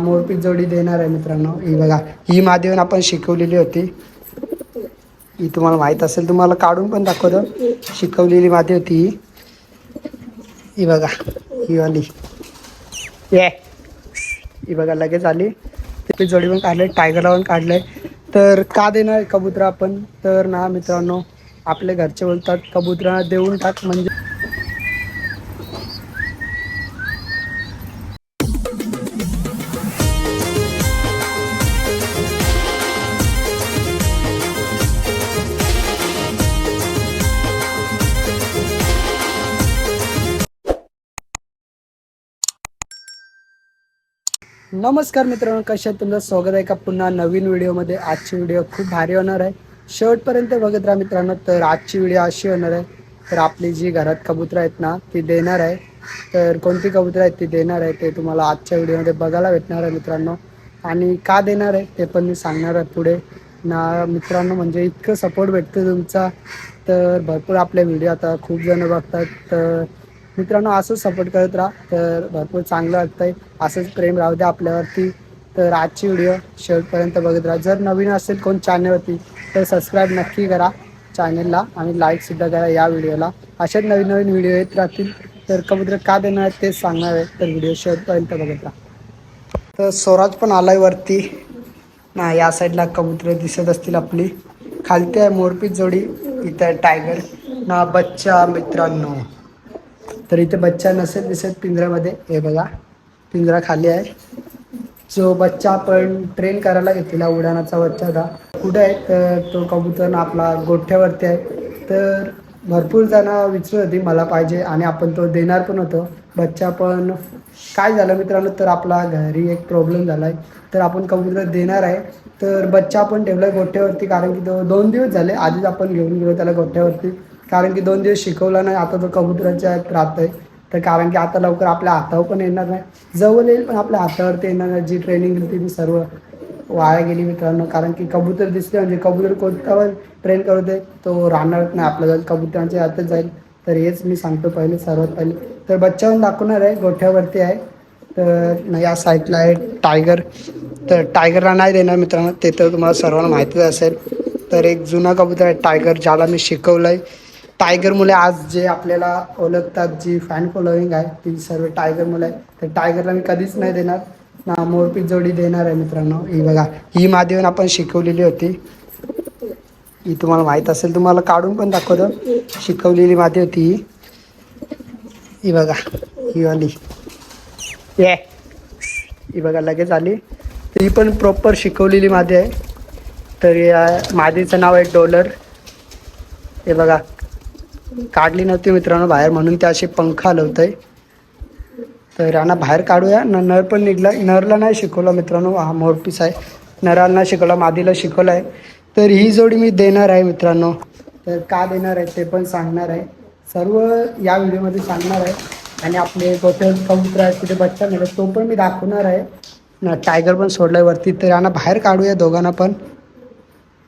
मोरपीच जोडी देणार आहे मित्रांनो. ही बघा, ही मादेवून आपण शिकवलेली होती. ही तुम्हाला माहीत असेल, तुम्हाला काढून पण दाखवतो. शिकवलेली मादी होती ही बघा, ही वाली ये ही बघा लगेच आली. ते जोडी पण काढले, टायगरला पण काढलंय. तर का देणार कबुतरा आपण, तर ना मित्रांनो, आपले घरचे बोलतात कबुतरा देऊन टाक म्हणजे नमस्कार मित्रांनो, कशा तुमचं स्वागत आहे का पुन्हा नवीन व्हिडिओमध्ये. आजची व्हिडिओ खूप भारी होणार आहे, शेवटपर्यंत बघत राहा मित्रांनो. तर आजची व्हिडिओ अशी होणार आहे, तर आपली जी घरात कबूतर आहेत ना ती देणार आहे. तर कोणती कबूतर आहेत ती देणार आहे ते तुम्हाला आजच्या व्हिडिओमध्ये बघायला भेटणार आहे मित्रांनो. आणि का देणार आहे ते पण मी सांगणार आहे पुढे ना मित्रांनो. म्हणजे इतकं सपोर्ट भेटतं तुमचा, तर भरपूर आपले व्हिडिओ आता खूप जण बघतात. तर मित्रांनो असंच सपोर्ट करत राहा, तर भरपूर चांगलं वाटतंय. असंच प्रेम राहू द्या आपल्यावरती. तर आजची व्हिडिओ शेवटपर्यंत बघत राहा. जर नवीन असेल कोण चॅनलवरती तर सबस्क्राईब नक्की करा चॅनलला आणि लाईकसुद्धा करा या व्हिडिओला. अशाच नवीन नवीन व्हिडिओ येत राहतील. तर कबूतर का देणार आहेत तेच सांगणार आहे, तर व्हिडिओ शेवटपर्यंत बघत राहा. तर स्वराज पण आलाय वरती ना. या साईडला कबूतर दिसत असतील आपली. खालती आहे मोरपीच जोडी, इथं आहे टायगर ना बच्चा मित्रांनो. तर इथे बच्चा नसेल दिसत पिंजऱ्यामध्ये, हे बघा पिंजरा खाली आहे. जो बच्चा आपण ट्रेन करायला घेतलेला उडाणाचा बच्चा होता, कुठे आहे तर तो कबूतर आपला गोठ्यावरती आहे. तर भरपूर जण विचारत होती मला पाहिजे आणि आपण तो देणार पण होतो बच्चा. पण काय झालं मित्रांनो, तर आपला घरी एक प्रॉब्लेम झाला आहे, तर आपण कबूतर देणार आहे. तर बच्चा आपण ठेवला आहे गोठ्यावरती, कारण की तो 2 दिवस झाले आधीच आपण घेऊन गेलो त्याला गोठ्यावरती. कारण की 2 दिवस शिकवला नाही, आता तो कबुतराच्या राहतोय. तर कारण की आता लवकर आपल्या हातावर पण येणार नाही, जवळ येईल पण आपल्या हातावरती येणार नाही. जी ट्रेनिंग दिली ती सर्व वाया गेली मित्रांनो. कारण की कबूतर दिसले म्हणजे कबूतर कोणत्यावर ट्रेन करू दे तो राहणारच नाही आपल्या जाईल, कबुतरांच्या हातात जाईल. तर हेच मी सांगतो पहिले, सर्वात पहिले. तर बच्चाहून दाखवणार आहे, गोठ्यावरती आहे. तर या साईडला आहे टायगर. तर टायगरला नाही देणार मित्रांनो, ते तर तुम्हाला सर्वांना माहितीच असेल. तर एक जुना कबूतर आहे टायगर, ज्याला मी शिकवलं आहे. टायगर मुले आज जे आपल्याला ओळखतात, जी फॅन फॉलोईंग आहे ती सर्व टायगर मुलं आहे. तर टायगरला मी कधीच नाही देणार ना. मोरपीच जोडी देणार आहे मित्रांनो. ही बघा, ही मादेवून आपण शिकवलेली होती. ही तुम्हाला माहीत असेल, तुम्हाला काढून पण दाखवतो. शिकवलेली मादी होती ही बघा, ही वाली ये ही बघा लगेच आली. ही पण प्रॉपर शिकवलेली मादी आहे. तर या मादीचं नाव आहे डॉलर. हे बघा, काढली नव्हती मित्रांनो बाहेर, म्हणून ते असे पंख हलवतंय. तर यांना बाहेर काढूया ना. नर पण निघला, नरला नाही शिकवलं मित्रांनो, हा मोरपीस आहे. नराला नाही शिकवला, मादीला शिकवलं आहे. तर ही जोडी मी देणार आहे मित्रांनो. तर का देणार आहे ते पण सांगणार आहे, सर्व या व्हिडिओमध्ये सांगणार आहे. आणि आपले गोठ्यात कबूतर आहेत तिथे बच्चा मिळेल तो पण मी दाखवणार आहे ना. टायगर पण सोडलाय वरती, तर यांना बाहेर काढूया दोघांना पण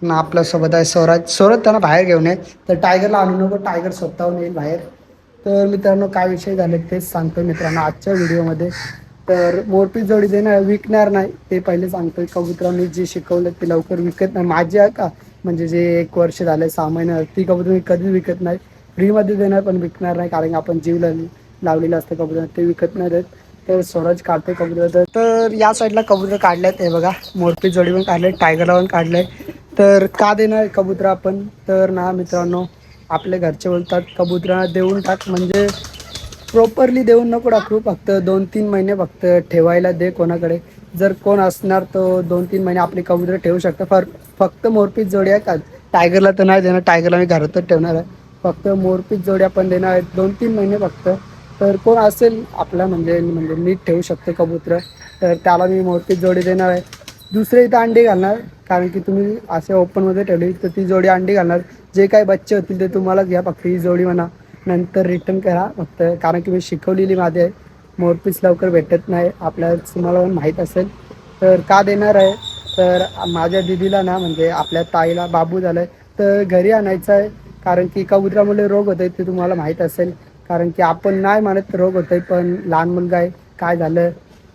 ना. आपल्यासोबत आहे स्वराज. स्वराज त्यांना बाहेर घेऊन ये, तर टायगरला आणू नको, टायगर स्वतःहून येईल बाहेर. तर मित्रांनो काय विषय झाले तेच सांगतो मित्रांनो आजच्या व्हिडिओमध्ये. तर मोरपीच जोडी देणार, विकणार नाही ते पहिले सांगतोय. कबुतरांनी जे शिकवलं ते लवकर विकत नाही. माझी आहे का म्हणजे जे 1 वर्ष झाले 6 महिने, ती कबूतर मी कधीच विकत नाही. फ्रीमध्ये देणार पण विकणार नाही, कारण आपण जीव लावलेलं असतं कबूतर, ते विकत नाही देत. तर स्वराज काढते कबूतर. तर या साईडला कबूतर काढलेत, हे बघा मोरपीच जोडी पण काढले, टायगरला पण काढले. तर का देणार कबूतर आपण, तर ना मित्रांनो, आपले घरचे बोलतात कबुतरा देऊन टाक म्हणजे प्रॉपरली देऊन नको टाकू, फक्त 2-3 महिने फक्त ठेवायला दे कोणाकडे. जर कोण असणार तर 2-3 महिने आपली कबुतर ठेवू शकतं. फक्त मोरपीच जोडी आहे का, टायगरला तर नाही देणार, टायगरला मी घरातच ठेवणार आहे. फक्त मोरपीच जोडी आपण देणार आहे 2-3 महिने फक्त. तर कोण असेल आपला म्हणजे नीट ठेवू शकतो कबूतर, तर त्याला मी मोरपीच जोडी देणार आहे. दुसरे इथं अंडी घालणार, कारण की तुम्ही असे ओपनमध्ये ठेवली तर ती जोडी अंडी घालणार. जे काही बच्चे होतील ते तुम्हालाच घ्या, फक्त ही जोडी म्हणा नंतर रिटर्न करा फक्त. कारण की मी शिकवलेली माझी आहे, मोरपीस लवकर भेटत नाही आपल्याला, तुम्हाला पण माहीत असेल. तर का देणार आहे, तर माझ्या दिदीला ना म्हणजे आपल्या ताईला बाबू झालं आहे, तर घरी आणायचं आहे. कारण की कबुतरामुळे रोग होत आहे ते तुम्हाला माहीत असेल. कारण की आपण नाही म्हणत रोग होत आहे, पण लहान मुलगा आहे काय झालं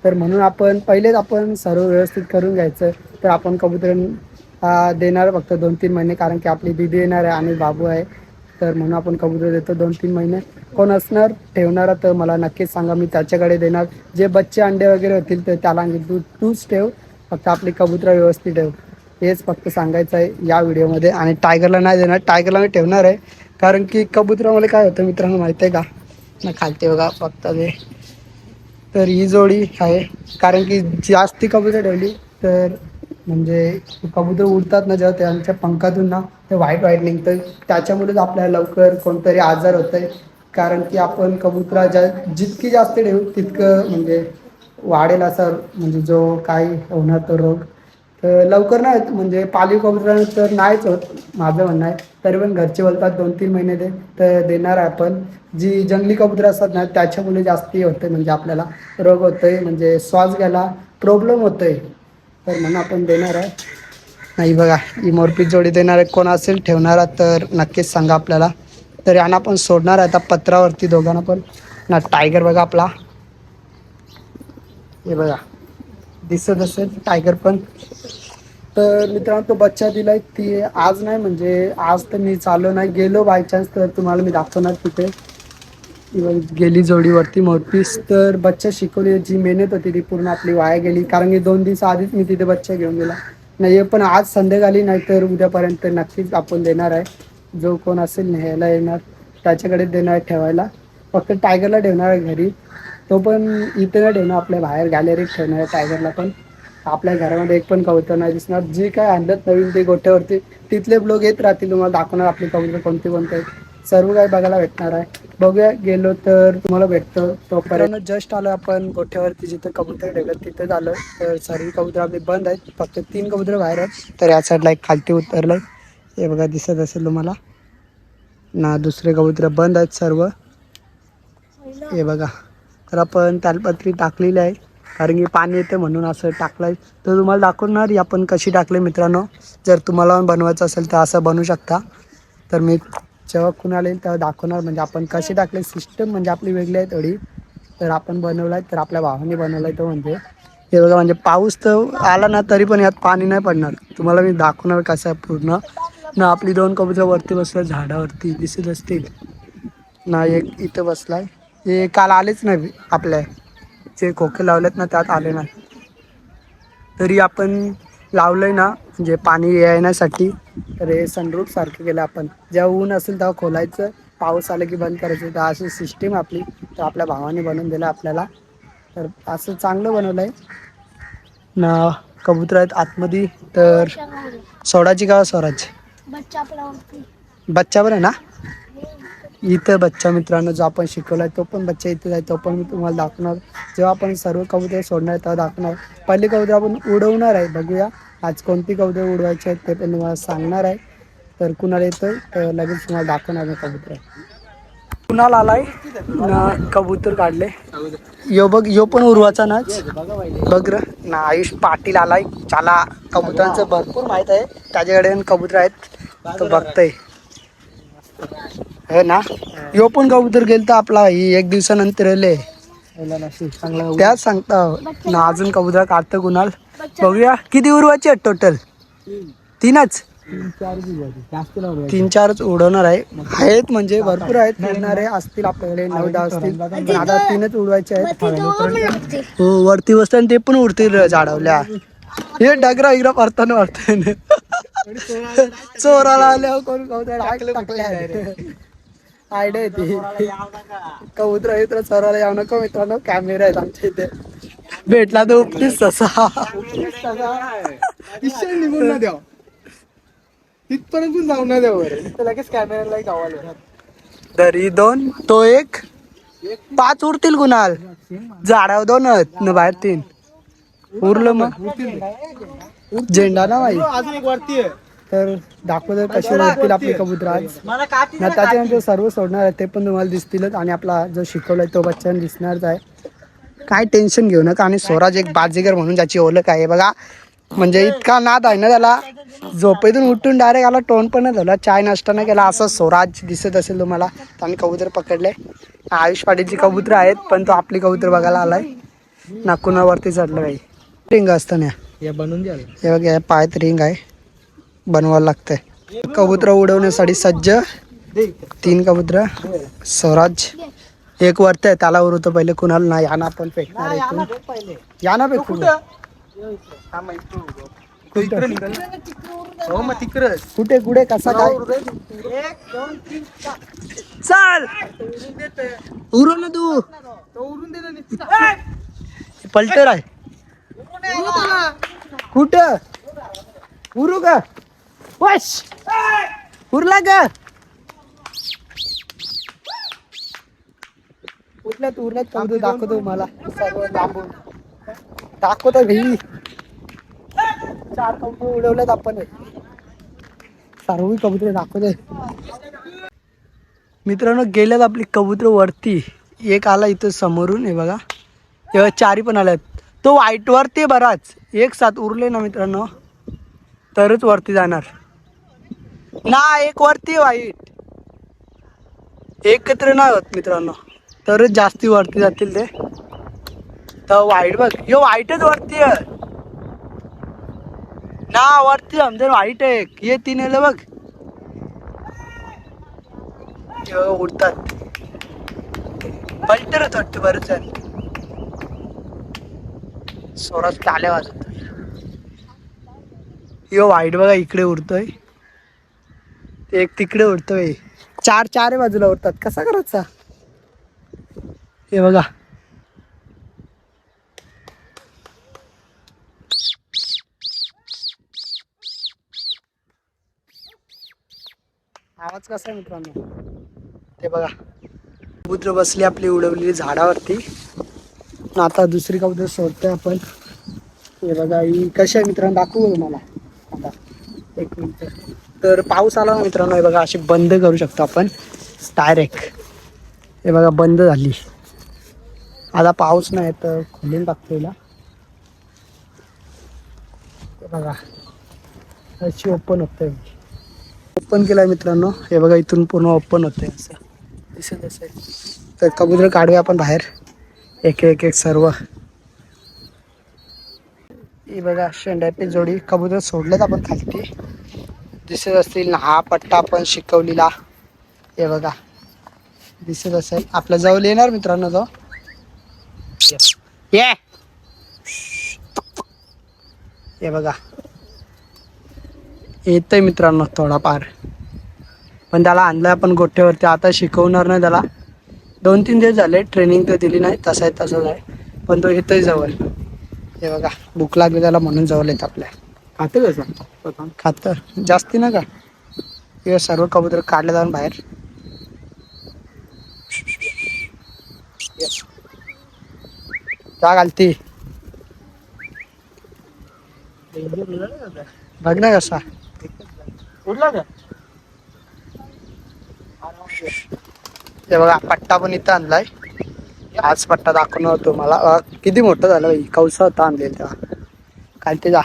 तर म्हणून आपण पहिलेच आपण सर्व व्यवस्थित करून घ्यायचं. तर आपण कबूतर देणार फक्त 2-3 महिने, कारण की आपली दिदी येणार आहे आणि बाबू आहे. तर म्हणून आपण कबूतर देतो 2-3 महिने. कोण असणार ठेवणारा तर मला नक्कीच सांगा, मी त्याच्याकडे देणार. जे बच्चे अंडे वगैरे होतील तर त्याला तूच ठेव, फक्त आपली कबूतर व्यवस्थित ठेव. हेच फक्त सांगायचं आहे या व्हिडिओमध्ये. आणि टायगरला नाही देणार, टायगरला मी ठेवणार आहे, कारण की कबुतरामध्ये काय होतं मित्रांनो माहिती आहे का, ना खालते बघा फक्त ते. तर ही जोडी आहे, कारण की जास्ती कबूतर ठेवली तर म्हणजे कबूतर उडतात ना जेव्हा त्यांच्या पंखातून ना ते व्हाईट व्हाईट निघतं, त्याच्यामुळेच आपल्याला लवकर कोणतरी आजार होतं आहे. कारण की आपण कबुतरा जितकी जास्त ठेवू तितकं म्हणजे वाढेल असा म्हणजे जो काही होणार तो रोग. तर लवकर नाही होत, म्हणजे पाळीव कबुतरानं तर नाहीच होत माझं म्हणणं आहे. तरी पण घरचे बोलतात 2-3 महिने दे, तर देणार आहे आपण. जी जंगली कबुतरं असतात ना त्याच्यामुळे जास्ती होते, म्हणजे आपल्याला रोग होतोय, म्हणजे श्वास घ्यायला प्रॉब्लेम होतोय. तर म्हणून आपण देणार आहे. नाही बघा ही मोरपीच जोडी देणार आहे, कोण असेल ठेवणारा तर नक्कीच सांगा आपल्याला. तर यांना आपण सोडणार आहे आता पत्रावरती दोघांना पण. ना टायगर बघा आपला, हे बघा दिसत असेल टायगर पण. तर मित्रांनो तो बच्चा दिलाय, ती आज नाही म्हणजे आज तर मी चालू नाही गेलो बाय चान्स, तर तुम्हाला मी दाखवणार तिथे गेली जोडीवरती मोरपीस. तर बच्चा शिकवली, जी मेहनत होती ती पूर्ण आपली वाया गेली, कारण की 2 दिवस आधीच मी तिथे बच्चा घेऊन गेला नाही. पण आज संध्याकाळी नाही तर उद्यापर्यंत नक्कीच आपण देणार आहे. जो कोण असेल न्यायला येणार त्याच्याकडे देणार ठेवायला. फक्त टायगरला ठेवणार आहे घरी, तो पण इथे नाही ठेवणार, आपल्या बाहेर गॅलरीत ठेवणार आहे टायगरला पण. आपल्या घरामध्ये एक पण कबूतर नाही दिसणार. जी काय आणलं नवीन ते गोठ्यावरती तिथले ब्लॉग येत राहतील, तुम्हाला दाखवणार आपली कबूतर कोणते कोणते आहेत, सर्व काही बघायला भेटणार आहे. बघूया गेलो तर तुम्हाला भेटतं. तोपर्यंत जस्ट आलो आपण गोठ्यावरती, जिथं कबूतर ठेवलं तिथंच आलो. तर सर्व कबूतर आपली बंद आहेत, फक्त 3 कबूतर बाहेर आहेत. तर या साईडला एक खालती उतरलंय, हे बघा दिसत असेल तुम्हाला ना. दुसरे कबूतर बंद आहेत सर्व, हे बघा. तर आपण तालपत्री टाकलेली आहे, कारण की पाणी येतं म्हणून असं टाकलं आहे. तर तुम्हाला दाखवणार आपण कशी टाकले मित्रांनो. जर तुम्हाला बनवायचं असेल तर असं बनवू शकता. तर मी जेव्हा कुणाला येईल तेव्हा दाखवणार, म्हणजे आपण कशी टाकले. सिस्टम म्हणजे आपली वेगळी आहे थोडी. तर आपण बनवलं आहे, तर आपल्या भावाने बनवलं आहे तो. म्हणजे हे बघा, म्हणजे पाऊस तर आला ना तरी पण यात पाणी नाही पडणार. तुम्हाला मी दाखवणार कसं आहे पूर्ण ना. आपली 2 कबूतर वरती बसल्या झाडावरती दिसत असतील ना. एक इथं बसलाय, हे काल आलेच नाही, आपल्या जे खोके लावलेत ना त्यात आले नाही. तरी आपण लावलंय ना म्हणजे पाणी येण्यासाठी. तर हे सनरूफ सारखं केलं आपण, जेव्हा ऊन असेल तेव्हा खोलायचं, पाऊस आलं की बंद करायचं. तर अशी सिस्टीम आपली, तर आपल्या भावाने बनवून दिलं आपल्याला. तर असं चांगलं बनवलं आहे ना. कबूतर आहेत आतमध्ये. तर सोडाची का स्वराज बच्चा पण आहे ना इथं. बच्चा मित्रांनो जो आपण शिकवलाय तो पण बच्चा इथे आहे, तो पण मी तुम्हाला दाखवणार. जेव्हा आपण सर्व कबूतर सोडणार तेव्हा दाखवणार. पहिले कबूतर आपण उडवणार आहे, बघूया आज कोणती कबूतर उडवायची आहेत ते पण तुम्हाला सांगणार आहे. तर कुणाला येतं तर लगेच तुम्हाला दाखवणार मी कबूतर. कुणाला आलाय ना कबूतर काढले. यो बघ, यो पण उडवायचा नाच बघ र ना. आयुष पाटील आलाय, त्याला कबुतरांचं भरपूर माहित आहे, त्याच्याकडे कबूतर आहेत तो बघतय है ना. यो पण कबूतर गेल तर आपला ही 1 दिवसानंतर आले त्याच सांगता ना. अजून कबूतर काढतं कुणाल, बघूया किती उडवायचे आहेत टोटल. 3च 3-4च उडवणार आहे. आहेत म्हणजे भरपूर आहेत, फिरणारे असतील आपल्याकडे 9-10 असतील, पण आता 3च उडवायचे आहेत. हो वरती बसताना ते पण उडतील झाडावल्या. हे डगरा इगरा परताना वाटतं चोराला आल्यावर कोण टाकले आयडिया येते. कबूतर इतर चोराला यावं नको मित्रांनो, कॅमेरा आहेत आमच्या इथे. भेटला तर उपतीस तसा निघून ना द्या तिथपर्यंत जाऊ ना द्यावर, लगेच कॅमेराला गावाला. तरी 2 तो 1 5 उरतील कुणाल. झाडावर 2 न बाहेर 3 उरलं मग झेंडा ना बाई. अजून एक वरती आहे. तर दाखवतो कशी उडतील आपली कबूतर आज ना. त्याच्यानंतर सर्व सोडणार आहे ते पण तुम्हाला दिसतीलच, आणि आपला जो शिकवलाय तो बच्चा दिसणारच आहे. काय टेन्शन घेऊ नका. आणि स्वराज एक बाजीगर म्हणून ज्याची ओळख आहे बघा, म्हणजे इतका नाद आहे ना त्याला. झोपेतून उठून डायरेक्ट आला, टोन पण नाही झाला, चाय नाश्ता नाही केला. असं स्वराज दिसत असेल तुम्हाला. आम्ही कबूतर पकडले. आयुष पाटीलची कबूतर आहेत, पण तो आपली कबूतर बघायला आलाय. ना कुणावरती चढलं काही रिंग असताना हे बनवून द्या हे बघा या पायात रिंग आहे बनवायला लागतंय कबूतर उडवण्यासाठी सज्ज 3 कबूतर स्वराज एक वरती आहे त्याला उरवतो पहिले कुणाला नाही याना आपण फेकणार इथून. याना फेकू कुठे कुठे कसा काय चाल उरू ना तू पलटर आहे कुठं उरू का वश उरला का उरल्यात उरल्यात कबूतर दाखवतो मला सर्व लांबून दाखवतो भाई 4 कबूतर उडवल्यात आपण सर्व कबूतर दाखवतोय मित्रांनो गेल्यात आपली कबूतर वरती एक आला इथं समोरून हे बघा तेव्हा 4 पण आल्यात तो व्हाईट वरती बराच एक साथ उरले ना मित्रांनो तरच वरती जाणार ना एक वरती वाईट एकत्र नाही होत मित्रांनो तरच जास्ती वरती जातील ते तर वाईट बघ यो वाईटच वरती आहे ना वरती समजा वाईट आहे हे 3 आलं बघ उडतात पलटरच वाटतं बरंच स्वराज ताल्या वाजवतोय यो वाईट बघा इकडे उडतोय एक तिकडे उडतोय 4 बाजूला उडतात कसा करायचा हे बघा आवाज कसा आहे मित्रांनो ते बघा कबूतर बसली आपली उडवलेली झाडावरती आता दुसरी कबूतर सोडतोय आपण हे बघा ही कशी आहे मित्रांनो दाखवू मला आता 1 मिनिट तर पाऊस आला ना मित्रांनो हे बघा अशी बंद करू शकतो आपण डायरेक्ट हे बघा बंद झाली आता पाऊस नाही तर खोलून टाकतो हिला हे बघा अशी ओपन होतंय ओपन केलाय मित्रांनो हे बघा इथून पूर्ण ओपन होतंय असं दिसत असेल तर कबूतर काढूया आपण बाहेर एक एक सर्व ही बघा शेंड्याची जोडी कबूतर सोडलेत आपण खालती दिसत असतील हा पट्टा आपण शिकवलेला हे बघा दिसत असेल आपल्या जवळ येणार मित्रांनो तो ये हे बघा येतोय मित्रांनो थोडाफार पण त्याला आणलं आपण गोठ्यावरती आता शिकवणार नाही त्याला 2-3 दिवस झाले ट्रेनिंग तर दिली नाही तसं आहे तसंच आहे पण तो येतोय जवळ हे बघा भूक लागली त्याला म्हणून जवळ येत आपल्या खातं कसं खातं जास्ती ना का हे सर्व कबूतर काढले जाऊन बाहेर जा घालती बघ ना कसा उडला का हे बघा पट्टा पण इथं आणलाय आज पट्टा दाखवणार होतो मला किती मोठं झालं भाई कौसा होता आणलेला तेव्हा काय ते जा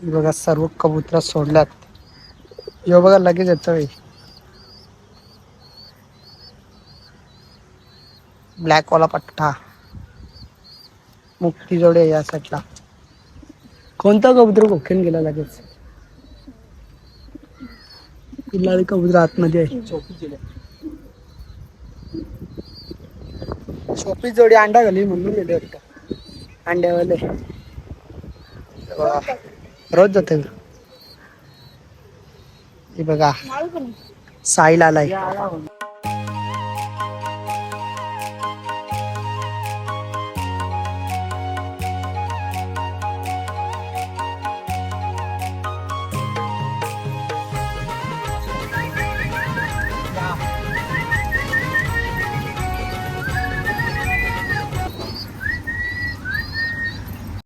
बघा सर्व कबूतर सोडल्यात यो बघा लगेच येतं भाई ब्लॅक वाला पट्टा मुक्ती जोडे या साईडला कोणता कबूतर कोखेन गेला लगेच पिल्लाळी कबूतर आतमध्ये आहे शोपीस जोडी अंडा घाली म्हणून गेले वाटतं अंड्यावाले रोज जाते हे बघा साईल आलाय